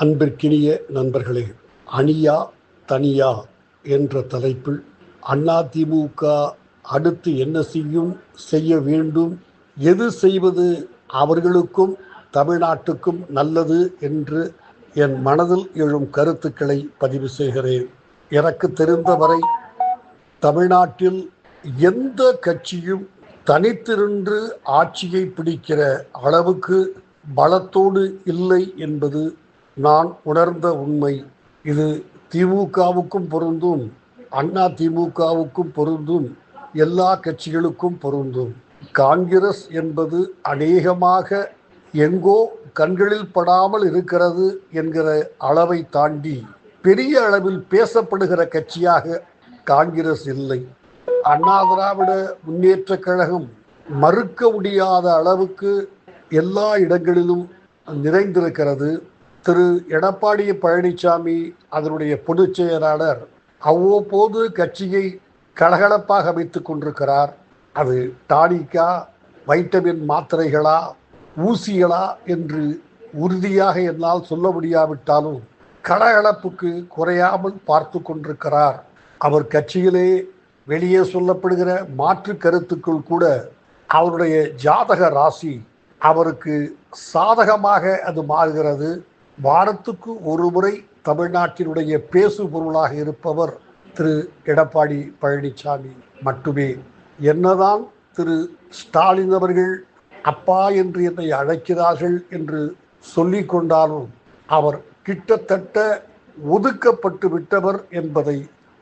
அன்பிற்கினிய நண்பர்களே, அணியா தனியா என்ற தலைப்பில் அதிமுக அடுத்து என்ன செய்ய வேண்டும், எது செய்வது அவர்களுக்கும் தமிழ்நாட்டுக்கும் நல்லது என்று என் மனதில் எழும் கருத்துக்களை பதிவு செய்கிறேன். எனக்கு தெரிந்தவரை தமிழ்நாட்டில் எந்த கட்சியும் தனித்திருந்து ஆட்சியை பிடிக்கிற அளவுக்கு பலத்தோடு இல்லை என்பது நான் உணர்ந்த உண்மை. இது திமுகவுக்கும் பொருந்தும், அண்ணா திமுகவுக்கும் பொருந்தும், எல்லா கட்சிகளுக்கும் பொருந்தும். காங்கிரஸ் என்பது அநேகமாக எங்கோ கண்களில் படாமல் இருக்கிறது என்கிற அளவை தாண்டி பெரிய அளவில் பேசப்படுகிற கட்சியாக காங்கிரஸ் இல்லை. அண்ணா திராவிட முன்னேற்ற கழகம் மறுக்க முடியாத அளவுக்கு எல்லா இடங்களிலும் நிறைந்திருக்கிறது. திரு எடப்பாடி பழனிசாமி அதனுடைய பொதுச் செயலாளர் அவ்வப்போது கட்சியை கலகலப்பாக அமைத்துக் கொண்டிருக்கிறார். அது டானிக்கா, வைட்டமின் மாத்திரைகளா, ஊசிகளா என்று உறுதியாக என்னால் சொல்ல முடியாவிட்டாலும் கலகலப்புக்கு குறையாமல் பார்த்து கொண்டிருக்கிறார். அவர் கட்சியிலே வெளியே சொல்லப்படுகிற மாற்று கருத்துக்கள் கூட அவருடைய ஜாதக ராசி அவருக்கு சாதகமாக அது மாறுகிறது. வாரத்துக்கு ஒரு முறை தமிழ்நாட்டினுடைய பேசு பொருளாக இருப்பவர் திரு எடப்பாடி பழனிசாமி மட்டுமே. என்னதான் திரு ஸ்டாலின் அவர்கள் அப்பா என்று என்னை அழைக்கிறார்கள் என்று சொல்லிக் கொண்டாலும் அவர் கிட்டத்தட்ட ஒதுக்கப்பட்டு விட்டவர் என்பதை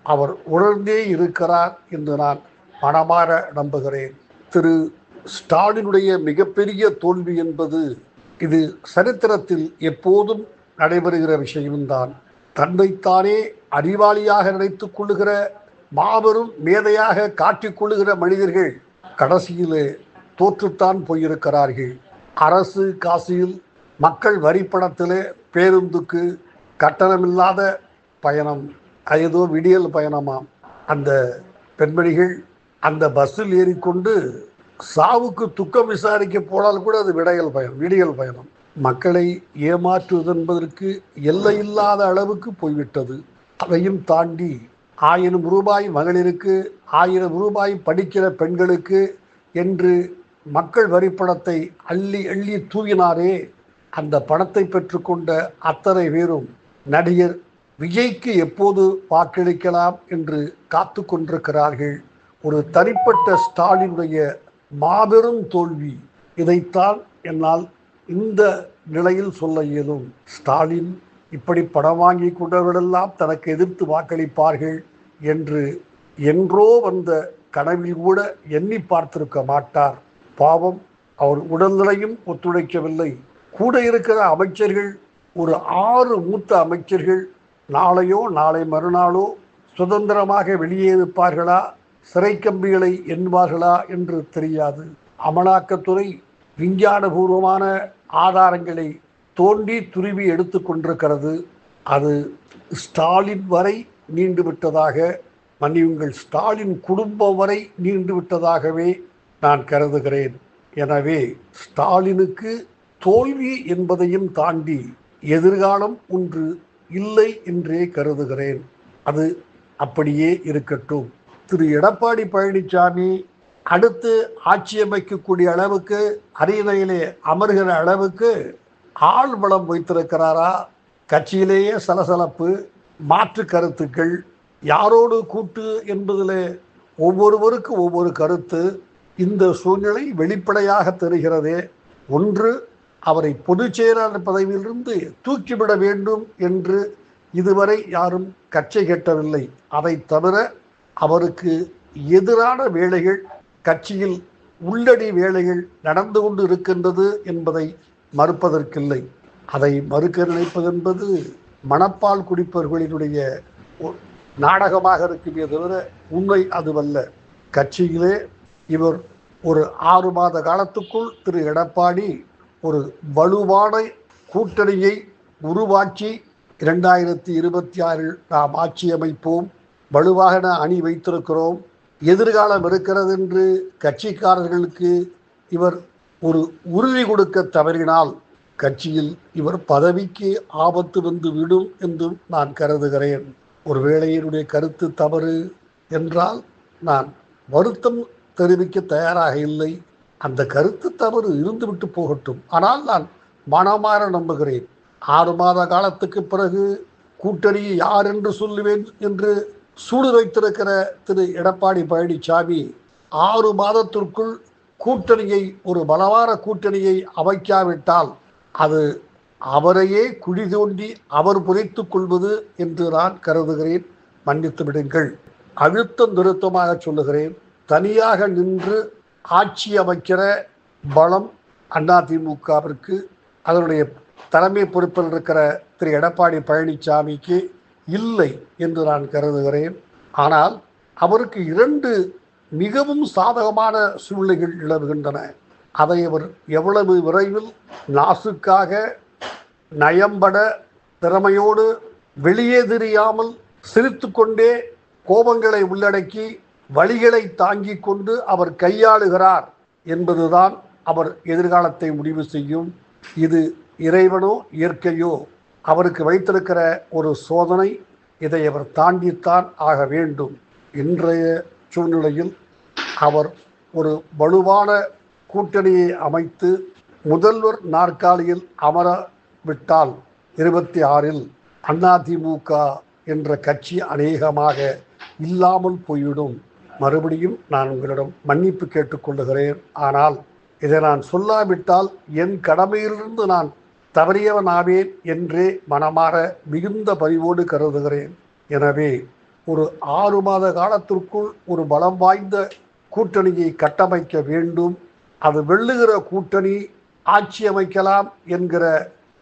அவர் உணர்ந்தே இருக்கிறார் என்று நான் மனமாற நம்புகிறேன். திரு ஸ்டாலினுடைய மிகப்பெரிய தோல்வி என்பது இது சரித்திரத்தில் எப்போதும் நடைபெறுகிற விஷயம்தான். தன்னைத்தானே அறிவாளியாக நினைத்துக் கொள்ளுகிற, மாபெரும் மேதையாக காட்டிக்கொள்ளுகிற மனிதர்கள் கடைசியிலே தோற்றுத்தான் போயிருக்கிறார்கள். அரசு காசியில் மக்கள் வரிப்பணத்திலே பேருந்துக்கு கட்டணமில்லாத பயணம், ஏதோ விடியல் பயணமாம். அந்த பெண்மணிகள் அந்த பஸ்ஸில் ஏறிக்கொண்டு சாவுக்கு துக்கம் விசாரிக்க போனால் கூட அது விடியல் பயணம். மக்களை ஏமாற்றுவது என்பதற்கு எல்லையில்லாத அளவுக்கு போய்விட்டது. அதையும் தாண்டி 1000 ரூபாய் மகளிருக்கு, 1000 ரூபாய் படிக்கிற பெண்களுக்கு என்று மக்கள் வரிப்பணத்தை அள்ளி அள்ளி தூவினாரே, அந்த பணத்தை பெற்றுக்கொண்ட அத்தனை பேரும் நடிகர் விஜய்க்கு எப்போது வாக்களிக்கலாம் என்று காத்து கொண்டிருக்கிறார்கள். ஒரு தனிப்பட்ட ஸ்டாலினுடைய மாபெரும் தோல்வி. இதைத்தான் என்னால் இந்த நிலையில் சொல்ல இயலும். ஸ்டாலின் இப்படி பணம் வாங்கி கொண்டவர்களெல்லாம் தனக்கு எதிர்த்து வாக்களிப்பார்கள் என்று என்றோ வந்த கனவில் கூட எண்ணி பார்த்திருக்க மாட்டார். பாவம், அவர் உடல்நிலையும் ஒத்துழைக்கவில்லை. கூட இருக்கிற அமைச்சர்கள், ஒரு 6 மூத்த அமைச்சர்கள் நாளையோ நாளை மறுநாளோ சுதந்திரமாக வெளியேறுப்பார்களா, சிறை கம்பிகளை எண்ணுவார்களா என்று தெரியாது. அமலாக்கத்துறை விஞ்ஞானபூர்வமான ஆதாரங்களை தோண்டி துருவி எடுத்து கொண்டிருக்கிறது. அது ஸ்டாலின் வரை நீண்டு விட்டதாக, மன்னியுங்கள், ஸ்டாலின் குடும்பம் வரை நீண்டு விட்டதாகவே நான் கருதுகிறேன். எனவே ஸ்டாலினுக்கு தோல்வி என்பதையும் தாண்டி எதிர்காலம் ஒன்று இல்லை என்றே கருதுகிறேன். அது அப்படியே இருக்கட்டும். திரு எடப்பாடி பழனிசாமி அடுத்து ஆட்சி அமைக்கக்கூடிய அளவுக்கு, அரியணையிலே அமர்கிற அளவுக்கு ஆள் பலம் வைத்திருக்கிறாரா? கட்சியிலேயே சலசலப்பு, மாற்று கருத்துக்கள், யாரோடு கூட்டு என்பதில் ஒவ்வொருவருக்கு ஒவ்வொரு கருத்து. இந்த சூழ்நிலை வெளிப்படையாக தெரிகிறதே. ஒன்று, அவரை பொதுச் செயலாளர் பதவியிலிருந்து தூக்கிவிட வேண்டும் என்று இதுவரை யாரும் கச்சை கட்டவில்லை. அதை தவிர அவருக்கு எதிரான வேலைகள், கட்சியில் உள்ளடி வேலைகள் நடந்து கொண்டு இருக்கின்றது என்பதை மறுப்பதற்கில்லை. அதை மறுக்க நினைப்பது என்பது மணப்பால் குடிப்பவர்களினுடைய நாடகமாக இருக்குமே தவிர உண்மை அதுவல்ல. கட்சியிலே இவர் ஒரு 6 மாத காலத்துக்குள் திரு எடப்பாடி ஒரு வலுவான கூட்டணியை உருவாக்கி 2026 நாம் ஆட்சி அமைப்போம், வலுவாக அணி வைத்திருக்கிறோம், எதிர்காலம் இருக்கிறது என்று கட்சிக்காரர்களுக்கு இவர் ஒரு உறுதி கொடுக்க தவறினால் கட்சியில் இவர் பதவிக்கு ஆபத்து வந்து விடும் என்றும் நான் கருதுகிறேன். ஒருவேளை என்னுடைய கருத்து தவறு என்றால் நான் வருத்தம் தெரிவிக்க தயாராக இல்லை. அந்த கருத்து தவறு இருந்துவிட்டு போகட்டும். ஆனால் நான் மனமாற நம்புகிறேன். 6 மாத காலத்துக்கு பிறகு கூட்டணியை யார் என்று சொல்லுவேன் என்று சூடு வைத்திருக்கிற திரு எடப்பாடி பழனிசாமி 6 மாதத்திற்குள் கூட்டணியை, ஒரு பலமான கூட்டணியை அமைக்காவிட்டால் அது அவரையே குழி தோண்டி அவர் புதைத்துக் கொள்வது என்று நான் கருதுகிறேன். மன்னித்து விடுங்கள். அழுத்தம் நிறுத்தமாக சொல்லுகிறேன். தனியாக நின்று ஆட்சி அமைக்கிற பலம் அதிமுகவிற்கு, அதனுடைய தலைமை பொறுப்பில் இருக்கிற திரு எடப்பாடி பழனிசாமிக்கு இல்லை என்று நான் கருதுகிறேன். ஆனால் அவருக்கு 2 மிகவும் சாதகமான சூழ்நிலைகள் நிலவுகின்றன. அதை அவர் எவ்வளவு விரைவில் நாசுக்காக, நயம்பட, திறமையோடு, வெளியே தெரியாமல் சிரித்து கொண்டே கோபங்களை உள்ளடக்கி வழிகளை தாங்கிக் கொண்டு அவர் கையாளுகிறார் என்பதுதான் அவர் எதிர்காலத்தை முடிவு செய்யும். இது இறைவனோ இயற்கையோ அவருக்கு வைத்திருக்கிற ஒரு சோதனை. இதை அவர் தாண்டித்தான் ஆக வேண்டும். இன்றைய சூழ்நிலையில் அவர் ஒரு வலுவான கூட்டணியை அமைத்து முதல்வர் நாற்காலியில் அமர விட்டால் 26இல் அதிமுக என்ற கட்சி அநேகமாக இல்லாமல் போய்விடும். மறுபடியும் நான் உங்களிடம் மன்னிப்பு கேட்டுக்கொள்ளுகிறேன். ஆனால் இதை நான் சொல்லாவிட்டால் என் கடமையிலிருந்து நான் தவறியவனாவேன் என்றே மனமாற மிகுந்த பரிவோடு கருதுகிறேன். எனவே ஒரு 6 மாத காலத்திற்குள் ஒரு பலம் வாய்ந்த கூட்டணியை கட்டமைக்க வேண்டும். அது வெல்லுகிற கூட்டணி ஆட்சி அமைக்கலாம் என்கிற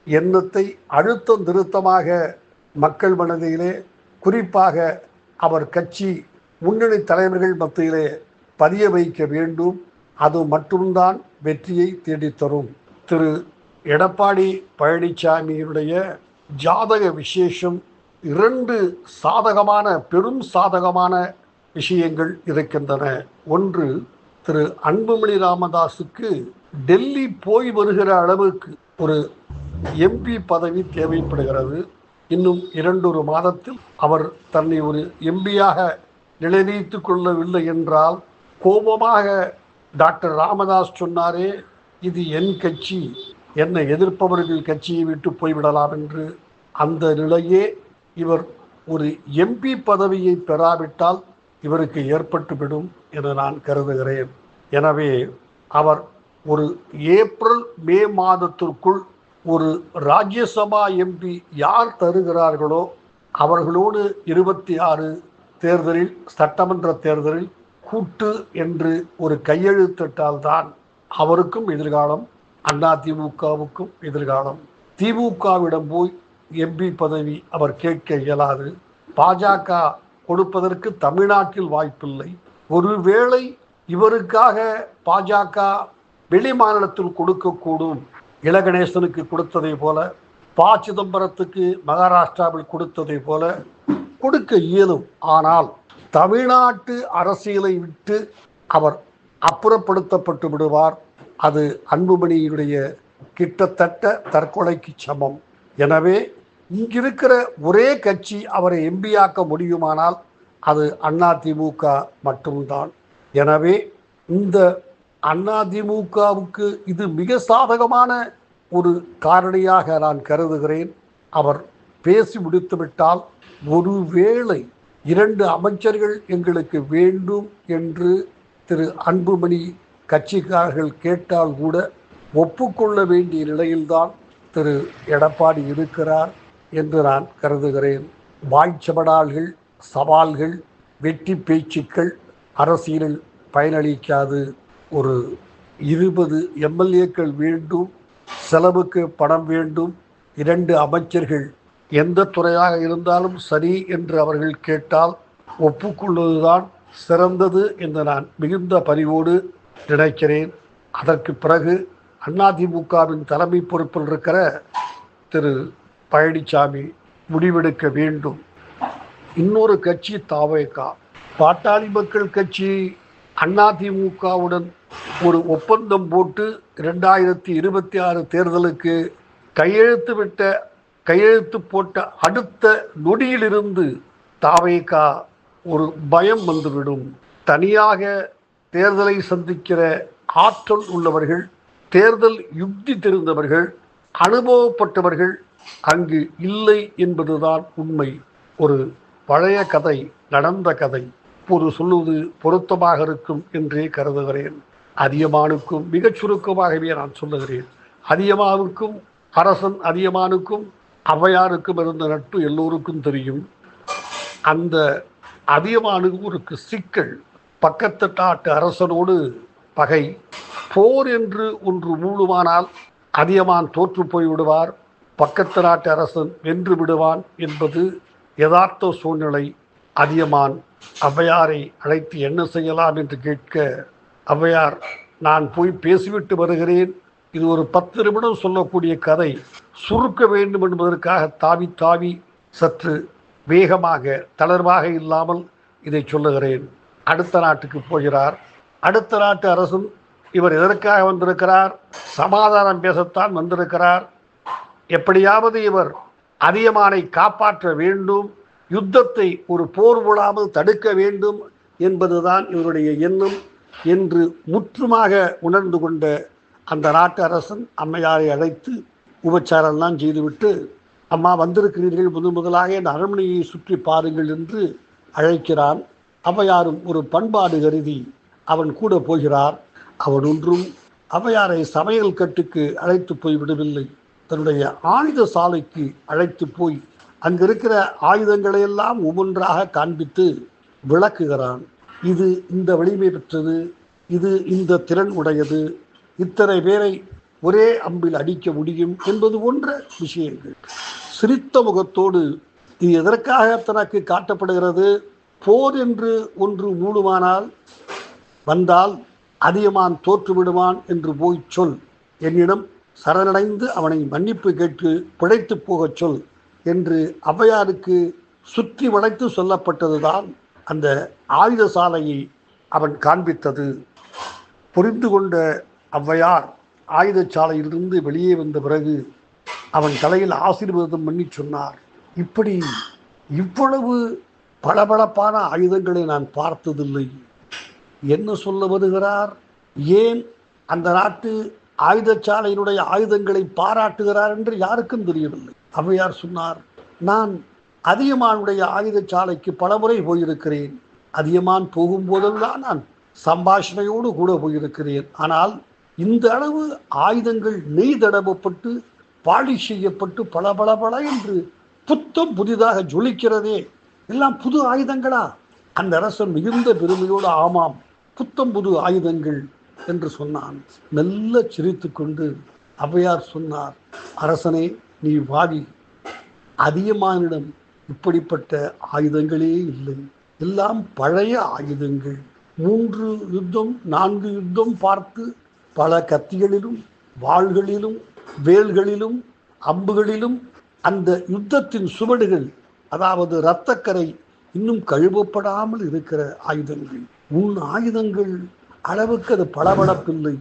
எண்ணத்தை அழுத்தம் திருத்தமாக மக்கள் மனதிலே, குறிப்பாக அவர் கட்சி முன்னணி தலைவர்கள் மத்தியிலே பதிய வைக்க வேண்டும். அது மட்டும்தான் வெற்றியை தேடித்தரும். திரு எடப்பாடி பழனிசாமியினுடைய ஜாதக விசேஷம் 2 சாதகமான, பெரும் சாதகமான விஷயங்கள் இருக்கின்றன. ஒன்று, திரு அன்புமணி ராமதாஸுக்கு டெல்லி போய் வருகிற அளவுக்கு ஒரு எம்பி பதவி தேவைப்படுகிறது. இன்னும் 2 மாதத்தில் அவர் தன்னை ஒரு எம்பியாக நிலைநிறுத்திக் கொள்ளவில்லை என்றால், கோபமாக டாக்டர் ராமதாஸ் சொன்னாரே, இது என் கட்சி, என்னை எதிர்ப்பவர்கள் கட்சியை விட்டு போய்விடலாம் என்று, அந்த நிலையே இவர் ஒரு எம்பி பதவியை பெறாவிட்டால் இவருக்கு ஏற்பட்டுவிடும் என நான் கருதுகிறேன். எனவே அவர் ஒரு ஏப்ரல் மே மாதத்திற்குள் ஒரு ராஜ்யசபா எம்பி யார் தருகிறார்களோ அவர்களோடு 26 தேர்தலில், சட்டமன்ற தேர்தலில் கூட்டு என்று ஒரு கையெழுத்திட்டால்தான் அவருக்கும் எதிர்காலம், அதிமுகவுக்கும் எதிர்காலம். திமுகவிடம் போய் எம்பி பதவி அவர் கேட்க இயலாது. பாஜக கொடுப்பதற்கு தமிழ்நாட்டில் வாய்ப்பில்லை. ஒருவேளை இவருக்காக பாஜக வெளி மாநிலத்தில் கொடுக்கக்கூடும். இலகணேசனுக்கு கொடுத்ததை போல, ப சிதம்பரத்துக்கு மகாராஷ்டிராவில் கொடுத்ததை போல கொடுக்க இயலும். ஆனால் தமிழ்நாட்டு அரசியலை விட்டு அவர் அப்புறப்படுத்தப்பட்டு விடுவார். அது அன்புமணியுடைய கிட்டத்தட்ட தற்கொலைக்கு சமம். எனவே இங்கிருக்கிற ஒரே கட்சி அவரை எம்பியாக்க முடியுமானால் அது அதிமுக மட்டும்தான். எனவே இந்த அதிமுகவுக்கு இது மிக சாதகமான ஒரு காரணியாக நான் கருதுகிறேன். அவர் பேசி முடித்துவிட்டால், ஒருவேளை 2 அமைச்சர்கள் எங்களுக்கு வேண்டும் என்று திரு அன்புமணி கட்சிக்காரர்கள் கேட்டால் கூட ஒப்புக்கொள்ள வேண்டிய நிலையில்தான் திரு எடப்பாடி இருக்கிறார் என்று நான் கருதுகிறேன். வாய்ச்சபடால்கள், சவால்கள், வெற்றி பேச்சுக்கள் அரசியலில் பயனளிக்காது. ஒரு 20 எம்எல்ஏக்கள் வேண்டும், செலவுக்கு பணம் வேண்டும், 2 அமைச்சர்கள் எந்த துறையாக இருந்தாலும் சரி என்று அவர்கள் கேட்டால் ஒப்புக்கொள்வதுதான் சிறந்தது என்று நான் மிகுந்த பரிவோடு நினைக்கிறேன். அதற்கு பிறகு அதிமுகவின் தலைமை பொறுப்பில் இருக்கிற திரு பழனிசாமி முடிவெடுக்க வேண்டும். இன்னொரு கட்சி தவேக, பாட்டாளி மக்கள் கட்சி அதிமுகவுடன் ஒரு ஒப்பந்தம் போட்டு 2026 தேர்தலுக்கு கையெழுத்து போட்ட அடுத்த நொடியிலிருந்து தாவேகா ஒரு பயம் வந்துவிடும். தனியாக தேர்தலை சந்திக்கிற ஆற்றல் உள்ளவர்கள், தேர்தல் யுக்தி தெரிந்தவர்கள், அனுபவப்பட்டவர்கள் அங்கு இல்லை என்பதுதான் உண்மை. ஒரு பழைய கதை, நடந்த கதை இப்போது சொல்லுவது பொருத்தமாக இருக்கும் என்றே கருதுகிறேன். அதியமானுக்கும் மிகச் சுருக்கமாகவே நான் சொல்லுகிறேன். அதியமானுக்கும் அரசன் அதியமானுக்கும் ஔவையாருக்கும் இருந்த நட்பு எல்லோருக்கும் தெரியும். அந்த அதியமானுக்கு ஒரு சிக்கல், பக்கத்து நாட்டு அரசனோடு பகை. போர் என்று ஒன்று மூடுமானால் அதியமான் தோற்று போய்விடுவார், பக்கத்து நாட்டு அரசன் வென்று விடுவான் என்பது யதார்த்த சூழ்நிலை. அதியமான் ஔவையாரை அழைத்து என்ன செய்யலாம் என்று கேட்க, ஔவையார், நான் போய் பேசிவிட்டு வருகிறேன், இது ஒரு 10 நிமிடம் சொல்லக்கூடிய கதை, சுருக்க வேண்டும் என்பதற்காக தாவி தாவி சற்று வேகமாக தளர்வாக இல்லாமல் இதை சொல்லுகிறேன். அடுத்த நாட்டுக்கு போகிறார். அடுத்த நாட்டு அரசன், இவர் எதற்காக வந்திருக்கிறார்? சமாதானம் பேசத்தான் வந்திருக்கிறார். எப்படியாவது இவர் அதியமானை காப்பாற்ற வேண்டும், யுத்தத்தை ஒரு போர் விடாமல் தடுக்க வேண்டும் என்பதுதான் இவருடைய எண்ணம் என்று முற்றுமாக உணர்ந்து கொண்ட அந்த நாட்டு அரசன் அம்மையாரை அழைத்து உபச்சாரம்லாம் செய்துவிட்டு, அம்மா வந்திருக்கிறீர்கள், முதலாக இந்த அரண்மனையை சுற்றி பாருங்கள் என்று அழைக்கிறான். ஔவையாரும் ஒரு பண்பாடு கருதி அவன் கூட போகிறார். அவன் ஒன்றும் ஔவையாரை சமையல் கட்டுக்கு அழைத்து போய் விடவில்லை, தன்னுடைய ஆயுத சாலைக்கு அழைத்து போய் அங்கிருக்கிற ஆயுதங்களை எல்லாம் ஒவ்வொன்றாக காண்பித்து விளக்குகிறான். இது இந்த வலிமை பெற்றது, இது இந்த திறன் உடையது, இத்தனை பேரை ஒரே அம்பில் அடிக்க முடியும் என்பது போன்ற விஷயங்கள். சிரித்த முகத்தோடு இது எதற்காக தனக்கு காட்டப்படுகிறது? போர் என்று ஒன்று மூடுமானால் வந்தால் அதியமான் தோற்று விடுவான் என்று போய் சொல், என்னிடம் சரணடைந்து அவனை மன்னிப்பு கேட்டு பிழைத்து போகச் சொல் என்று ஔவையாருக்கு சுற்றி வளைத்து சொல்லப்பட்டதுதான் அந்த ஆயுத சாலையை அவன் காண்பித்தது. புரிந்து கொண்ட ஔவையார் ஆயுதச்சாலையிலிருந்து வெளியே வந்த பிறகு அவன் தலையில் ஆசீர்வாதம் பண்ணி சொன்னார், இப்படி இவ்வளவு பளபளப்பான ஆயுதங்களை நான் பார்த்ததில்லை. என்ன சொல்ல வருகிறார்? ஏன் அந்த நாட்டு ஆயுதச்சாலையினுடைய ஆயுதங்களை பாராட்டுகிறார் என்று யாருக்கும் தெரியவில்லை. ஔவையார் சொன்னார், நான் அதியமானுடைய ஆயுதச்சாலைக்கு பலமுறை போயிருக்கிறேன். அதியமான் போகும்போதெல்லாம் நான் சம்பாஷணையோடு கூட போயிருக்கிறேன். ஆனால் இந்த அளவு ஆயுதங்கள் நெய்தடவப்பட்டு பாலிஷ் செய்யப்பட்டு பளபளபள என்று புத்தம் புதிதாக ஜொலிக்கிறதே, எல்லாம் புது ஆயுதங்களா? அந்த அரசன் மிகுந்த பெருமையோடு, ஆமாம், புத்தம் புது ஆயுதங்கள் என்று சொன்னான். மெல்ல சிரித்து கொண்டு ஔவையார் சொன்னார், அரசனே, நீ வாடி, அதியமானிடம் இப்படிப்பட்ட ஆயுதங்களே இல்லை, எல்லாம் பழைய ஆயுதங்கள். 3 யுத்தம் 4 யுத்தம் பார்த்து பல கத்திகளிலும் வாள்களிலும் வேல்களிலும் அம்புகளிலும் அந்த யுத்தத்தின் சுவடுகள், அதாவது இரத்தக்கரை இன்னும் கழுவப்படாமல் இருக்கிற ஆயுதங்கள். உன் ஆயுதங்கள் அளவுக்கு அது பளபளப்பில்லை.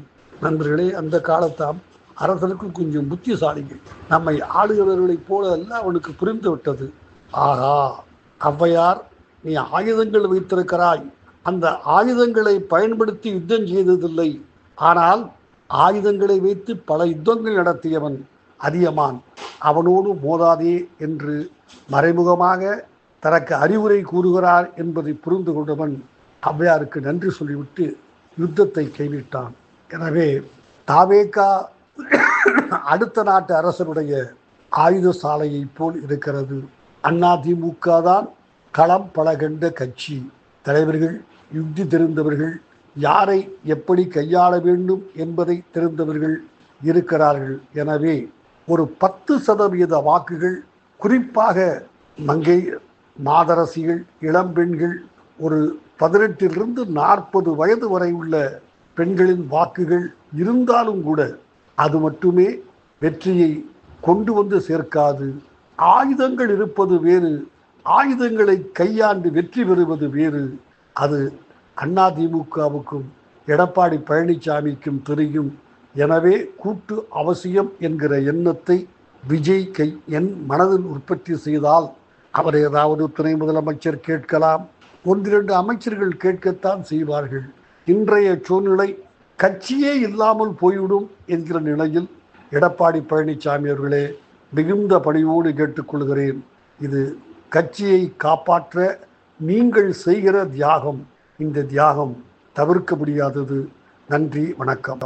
நண்பர்களே, அந்த காலத்தாம் அரசனுக்கு கொஞ்சம் புத்திசாலிகள். நம்மை ஆளுகிறவர்களைப் போல அல்ல, அவனுக்கு புரிந்து விட்டது. ஆகா, ஔவையார், நீ ஆயுதங்கள் வைத்திருக்கிறாய், அந்த ஆயுதங்களை பயன்படுத்தி யுத்தம் செய்ததில்லை, ஆனால் ஆயுதங்களை வைத்து பல யுத்தங்கள் நடத்தியவன் அதியமான், அவனோடு மோதாதே என்று மறைமுகமாக தனக்கு அறிவுரை கூறுகிறார் என்பதை புரிந்து கொண்டவன் ஔவையாருக்கு நன்றி சொல்லிவிட்டு யுத்தத்தை கைவிட்டான். எனவே தாவேகா அடுத்த நாட்டு அரசனுடைய ஆயுத சாலையை போல் இருக்கிறது. அதிமுக தான் களம் பல கண்ட கட்சி. தலைவர்கள் யுக்தி தெரிந்தவர்கள், யாரை எப்படி கையாள வேண்டும் என்பதை தெரிந்தவர்கள் இருக்கிறார்கள். எனவே ஒரு 10% வாக்குகள், குறிப்பாக மங்கை மாதரசிகள், இளம்பெண்கள், ஒரு 18 to 40 வயது வரை உள்ள பெண்களின் வாக்குகள் இருந்தாலும் கூட அது மட்டுமே வெற்றியை கொண்டு வந்து சேர்க்காது. ஆயுதங்கள் இருப்பது வேறு, ஆயுதங்களை கையாண்டு வெற்றி பெறுவது வேறு. அது அதிமுகவுக்கும் எடப்பாடி பழனிசாமிக்கும் தெரியும். எனவே கூட்டு அவசியம் என்கிற எண்ணத்தை விஜய் என் மனதில் உற்பத்தி செய்தால் அவர் ஏதாவது துணை முதலமைச்சர் கேட்கலாம், ஒன்றிரண்டு அமைச்சர்கள் கேட்கத்தான் செய்வார்கள். இன்றைய சூழ்நிலை கட்சியே இல்லாமல் போய்விடும் என்கிற நிலையில் எடப்பாடி பழனிசாமி அவர்களே, மிகுந்த பணிவோடு கேட்டுக்கொள்கிறேன். இது கட்சியை காப்பாற்ற நீங்கள் செய்கிற தியாகம். இந்த தியாகம் தவிர்க்க முடியாதது. நன்றி, வணக்கம்.